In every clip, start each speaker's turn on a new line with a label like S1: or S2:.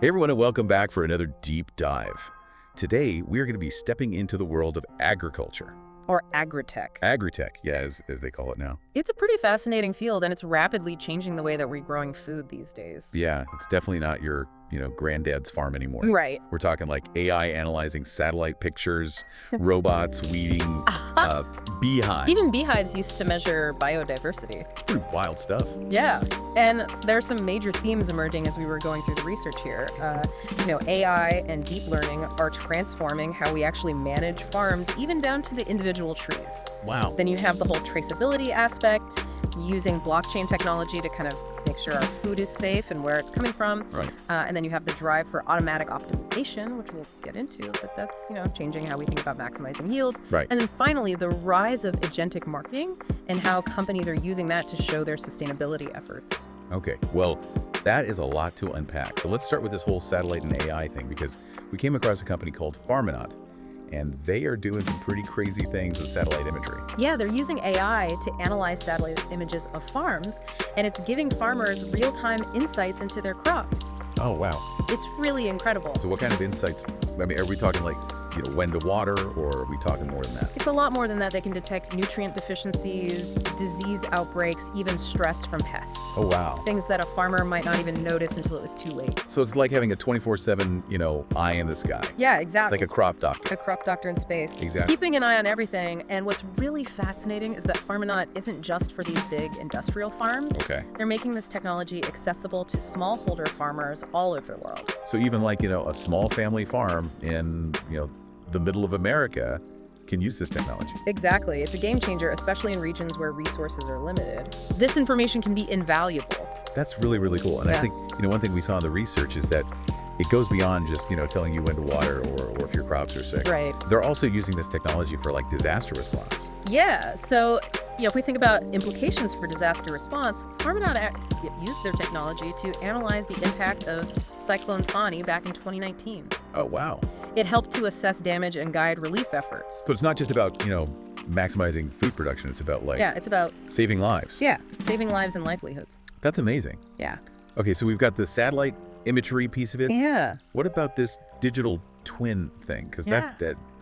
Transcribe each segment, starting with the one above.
S1: Hey everyone, and welcome back for another deep dive. Today, we are going to be stepping into the world of agriculture.
S2: Or Agritech.
S1: Agritech, yeah, as they call it now.
S2: It's a pretty fascinating field, and it's rapidly changing the way that we're growing food these days.
S1: Yeah, it's definitely not your, granddad's farm anymore.
S2: Right.
S1: We're talking like AI analyzing satellite pictures, robots weeding, beehives.
S2: Even beehives used to measure biodiversity.
S1: It's pretty wild stuff.
S2: Yeah, and there are some major themes emerging as we were going through the research here. AI and deep learning are transforming how we actually manage farms, even down to the individual trees.
S1: Wow.
S2: Then you have the whole traceability aspect, using blockchain technology to kind of make sure our food is safe and where it's coming from.
S1: Right.
S2: And then you have the drive for automatic optimization, which we'll get into, but that's, changing how we think about maximizing yields.
S1: Right.
S2: And then finally, the rise of agentic marketing and how companies are using that to show their sustainability efforts.
S1: Okay, well, that is a lot to unpack. So let's start with this whole satellite and AI thing, because we came across a company called Farmonaut, and they are doing some pretty crazy things with satellite imagery.
S2: Yeah, they're using AI to analyze satellite images of farms, and it's giving farmers real-time insights into their crops.
S1: Oh, wow.
S2: It's really incredible.
S1: So what kind of insights? I mean, are we talking like, when to water, or are we talking more than that?
S2: It's a lot more than that. They can detect nutrient deficiencies, disease outbreaks, even stress from pests.
S1: Oh, wow.
S2: Things that a farmer might not even notice until it was too late.
S1: So it's like having a 24/7, eye in the sky.
S2: Yeah,
S1: It's
S2: exactly.
S1: like a crop doctor.
S2: A crop doctor in space.
S1: Exactly.
S2: Keeping an eye on everything. And what's really fascinating is that Farmonaut isn't just for these big industrial farms.
S1: Okay.
S2: They're making this technology accessible to smallholder farmers all over the world.
S1: So even like, a small family farm in, the middle of America can use this technology.
S2: Exactly. It's a game changer, especially in regions where resources are limited. This information can be invaluable.
S1: That's really, really cool. And I
S2: Yeah.
S1: think, one thing we saw in the research is that it goes beyond just, telling you when to water or if your crops are sick.
S2: Right.
S1: They're also using this technology for like disaster response.
S2: Yeah. So, if we think about implications for disaster response, Farmonaut used their technology to analyze the impact of Cyclone Fani back in 2019.
S1: Oh, wow.
S2: It helped to assess damage and guide relief efforts.
S1: So it's not just about, maximizing food production. It's about like
S2: Yeah, it's about
S1: saving lives.
S2: saving lives and livelihoods.
S1: That's amazing.
S2: Yeah.
S1: Okay, so we've got the satellite imagery piece of it.
S2: Yeah.
S1: What about this digital twin thing? Because
S2: Yeah.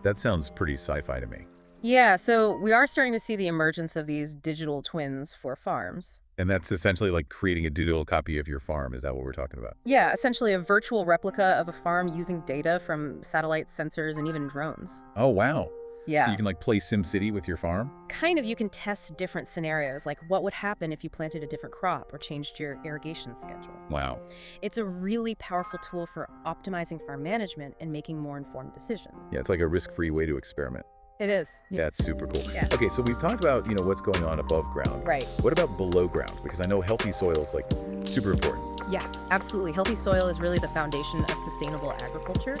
S1: that sounds pretty sci-fi to me.
S2: Yeah, so we are starting to see the emergence of these digital twins for farms.
S1: And that's essentially like creating a digital copy of your farm. Is that what we're talking about?
S2: Yeah, essentially a virtual replica of a farm using data from satellite sensors and even drones.
S1: Oh, wow.
S2: Yeah.
S1: So you can like play SimCity with your farm?
S2: Kind of, you can test different scenarios, like what would happen if you planted a different crop or changed your irrigation schedule.
S1: Wow.
S2: It's a really powerful tool for optimizing farm management and making more informed decisions.
S1: Yeah, it's like a risk-free way to experiment.
S2: It is.
S1: Yeah, that's super cool.
S2: Yeah.
S1: Okay, so we've talked about, what's going on above ground.
S2: Right.
S1: What about below ground? Because I know healthy soil is like super important.
S2: Yeah, absolutely. Healthy soil is really the foundation of sustainable agriculture.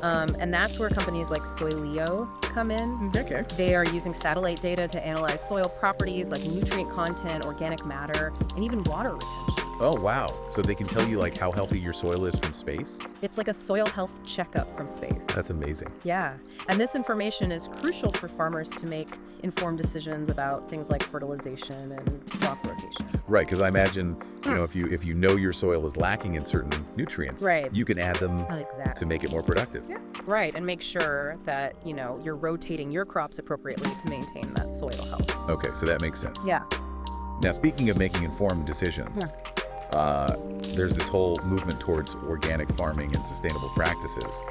S1: Yeah.
S2: And that's where companies like Soilio come in.
S1: Okay.
S2: They are using satellite data to analyze soil properties like nutrient content, organic matter, and even water retention.
S1: Oh, wow. So they can tell you like how healthy your soil is from space?
S2: It's like a soil health checkup from space.
S1: That's amazing.
S2: Yeah, and this information is crucial for farmers to make informed decisions about things like fertilization and crop rotation.
S1: Right, because I imagine, if you know your soil is lacking in certain nutrients,
S2: Right.
S1: you can add them
S2: Exactly.
S1: to make it more productive.
S2: Yeah. Right, and make sure that, you're rotating your crops appropriately to maintain that soil health.
S1: Okay, so that makes sense.
S2: Yeah.
S1: Now, speaking of making informed decisions, there's this whole movement towards organic farming and sustainable practices.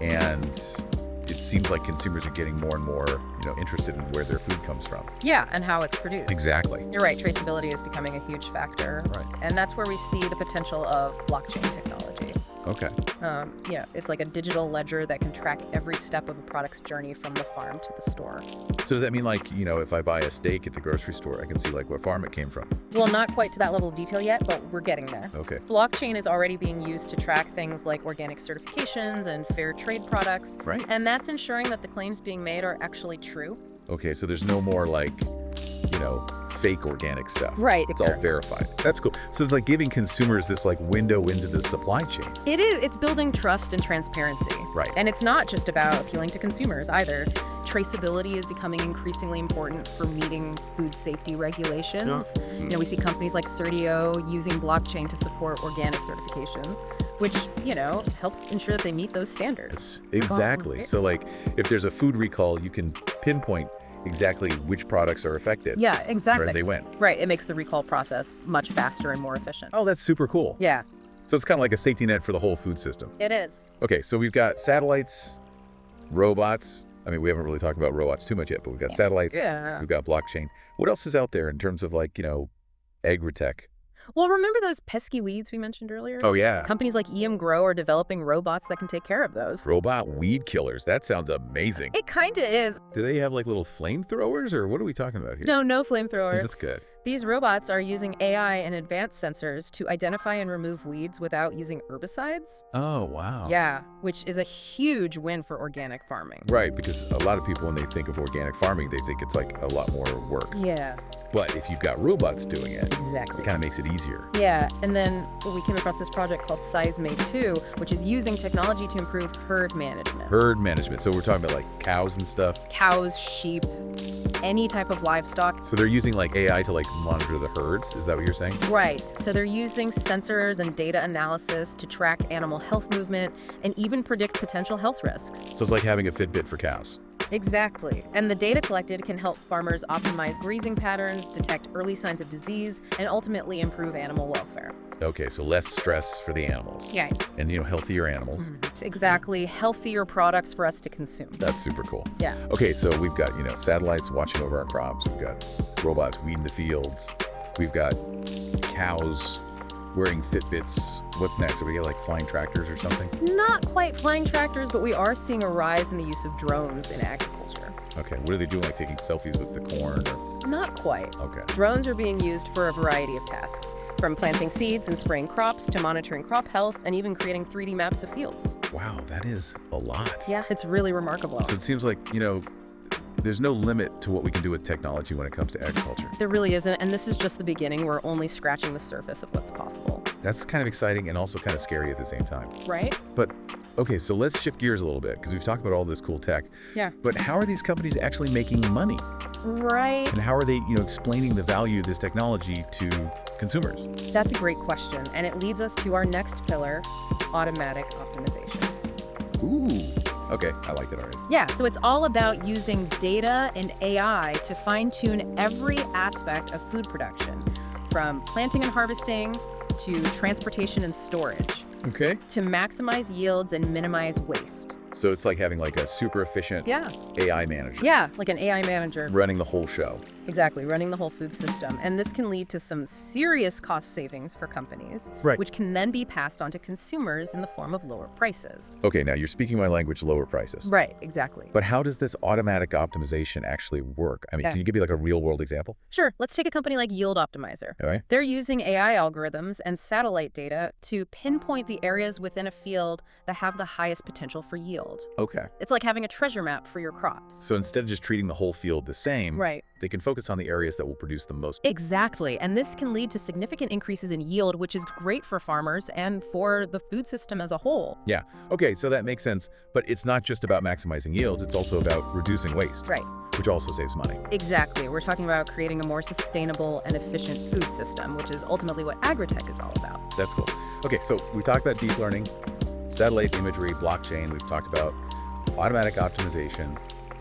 S1: And it seems like consumers are getting more and more, interested in where their food comes from.
S2: Yeah, and how it's produced.
S1: Exactly.
S2: You're right, traceability is becoming a huge factor.
S1: Right.
S2: And that's where we see the potential of blockchain technology.
S1: Okay.
S2: It's like a digital ledger that can track every step of a product's journey from the farm to the store.
S1: So does that mean like, if I buy a steak at the grocery store, I can see like what farm it came from?
S2: Well, not quite to that level of detail yet, but we're getting there.
S1: Okay.
S2: Blockchain is already being used to track things like organic certifications and fair trade products.
S1: Right.
S2: And that's ensuring that the claims being made are actually true.
S1: Okay, so there's no more like, fake organic stuff.
S2: Right.
S1: It's all verified. That's cool. So it's like giving consumers this like window into the supply chain.
S2: It is. It's building trust and transparency.
S1: Right.
S2: And it's not just about appealing to consumers either. Traceability is becoming increasingly important for meeting food safety regulations.
S1: Yeah.
S2: We see companies like Certio using blockchain to support organic certifications, which, helps ensure that they meet those standards.
S1: Exactly. So like if there's a food recall, you can pinpoint exactly which products are affected.
S2: Yeah, exactly.
S1: Where they went.
S2: Right. It makes the recall process much faster and more efficient.
S1: Oh, that's super cool.
S2: Yeah,
S1: So it's kind of like a safety net for the whole food system.
S2: it is.
S1: Okay, so we've got satellites, robots. I mean, we haven't really talked about robots too much yet, but we've got satellites,
S2: Yeah.
S1: we've got blockchain. What else is out there in terms of like, agritech?
S2: Well, remember those pesky weeds we mentioned earlier?
S1: Oh, yeah.
S2: Companies like Grow are developing robots that can take care of those.
S1: Robot weed killers. That sounds amazing.
S2: It kind of is.
S1: Do they have like little flamethrowers or what are we talking about here?
S2: No flamethrowers.
S1: That's good.
S2: These robots are using AI and advanced sensors to identify and remove weeds without using herbicides.
S1: Oh, wow.
S2: Yeah, which is a huge win for organic farming.
S1: Right, because a lot of people, when they think of organic farming, they think it's like a lot more work.
S2: Yeah,
S1: But if you've got robots doing it,
S2: exactly.
S1: it kind of makes it easier.
S2: Yeah, and then we came across this project called Seisme 2, which is using technology to improve herd management.
S1: Herd management. So we're talking about like cows and stuff.
S2: Cows, sheep, any type of livestock.
S1: So they're using like AI to like monitor the herds. Is that what you're saying?
S2: Right, so they're using sensors and data analysis to track animal health movement and even predict potential health risks.
S1: So it's like having a Fitbit for cows.
S2: Exactly. And the data collected can help farmers optimize grazing patterns, detect early signs of disease, and ultimately improve animal welfare.
S1: Okay, so less stress for the animals.
S2: Yeah.
S1: And, healthier animals.
S2: It's exactly healthier products for us to consume.
S1: That's super cool.
S2: Yeah.
S1: Okay, so we've got, satellites watching over our crops. We've got robots weeding the fields. We've got cows wearing Fitbits. What's next? Are we get like flying tractors or something?
S2: Not quite flying tractors, but we are seeing a rise in the use of drones in agriculture.
S1: Okay, what are they doing? Like taking selfies with the corn? Or...
S2: Not quite.
S1: Okay.
S2: Drones are being used for a variety of tasks, from planting seeds and spraying crops to monitoring crop health and even creating 3D maps of fields.
S1: Wow, that is a lot.
S2: Yeah, it's really remarkable.
S1: So it seems like, there's no limit to what we can do with technology when it comes to agriculture.
S2: There really isn't, and this is just the beginning. We're only scratching the surface of what's possible.
S1: That's kind of exciting and also kind of scary at the same time.
S2: Right?
S1: But, okay, so let's shift gears a little bit because we've talked about all this cool tech.
S2: Yeah.
S1: But how are these companies actually making money?
S2: Right.
S1: And how are they, explaining the value of this technology to consumers?
S2: That's a great question, and it leads us to our next pillar, automatic optimization.
S1: Ooh, okay, I like it already.
S2: Yeah, so it's all about using data and AI to fine-tune every aspect of food production, from planting and harvesting to transportation and storage,
S1: Okay.
S2: to maximize yields and minimize waste.
S1: So it's like having like a super efficient
S2: Yeah.
S1: AI manager
S2: Yeah, like an AI manager.
S1: running the whole show.
S2: Exactly, running the whole food system. And this can lead to some serious cost savings for companies,
S1: Right.
S2: which can then be passed on to consumers in the form of lower prices.
S1: Okay, now you're speaking my language, lower prices.
S2: Right, exactly.
S1: But how does this automatic optimization actually work? I mean,
S2: Yeah.
S1: can you give me like a real world example?
S2: Sure, let's take a company like Yield Optimizer.
S1: All right.
S2: They're using AI algorithms and satellite data to pinpoint the areas within a field that have the highest potential for yield.
S1: Okay.
S2: It's like having a treasure map for your crops.
S1: So instead of just treating the whole field the same,
S2: Right.
S1: they can focus on the areas that will produce the most.
S2: Exactly. And this can lead to significant increases in yield, which is great for farmers and for the food system as a whole.
S1: Yeah. Okay, so that makes sense. But it's not just about maximizing yields, it's also about reducing waste,
S2: Right.
S1: which also saves money.
S2: Exactly. We're talking about creating a more sustainable and efficient food system, which is ultimately what Agritech is all about.
S1: That's cool. Okay, so we talked about deep learning, satellite imagery, blockchain. We've talked about automatic optimization.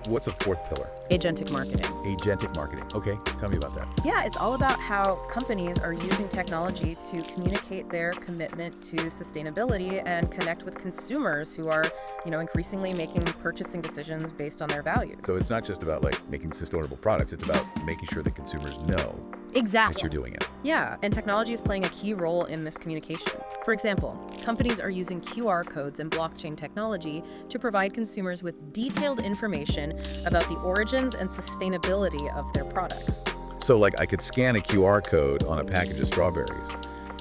S1: What's a fourth pillar?
S2: Agentic marketing.
S1: Agentic marketing. Okay, tell me about that.
S2: Yeah, it's all about how companies are using technology to communicate their commitment to sustainability and connect with consumers who are, increasingly making purchasing decisions based on their values.
S1: So it's not just about like making sustainable products, it's about making sure that consumers know
S2: Exactly.
S1: that you're doing it.
S2: Yeah, and technology is playing a key role in this communication. For example, companies are using QR codes and blockchain technology to provide consumers with detailed information about the origins and sustainability of their products.
S1: So like I could scan a QR code on a package of strawberries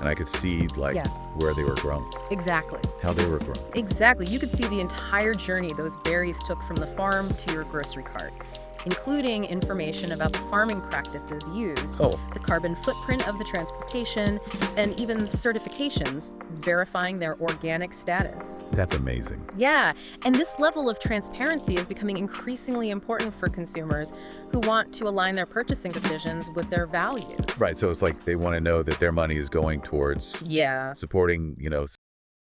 S1: and I could see like
S2: Yeah.
S1: where they were grown,
S2: Exactly.
S1: how they were grown.
S2: Exactly. You could see the entire journey those berries took from the farm to your grocery cart, including information about the farming practices used,
S1: Oh,
S2: the carbon footprint of the transportation, and even certifications verifying their organic status.
S1: that's amazing.
S2: Yeah, and this level of transparency is becoming increasingly important for consumers who want to align their purchasing decisions with their values.
S1: Right, so it's like they want to know that their money is going towards
S2: Yeah.
S1: supporting,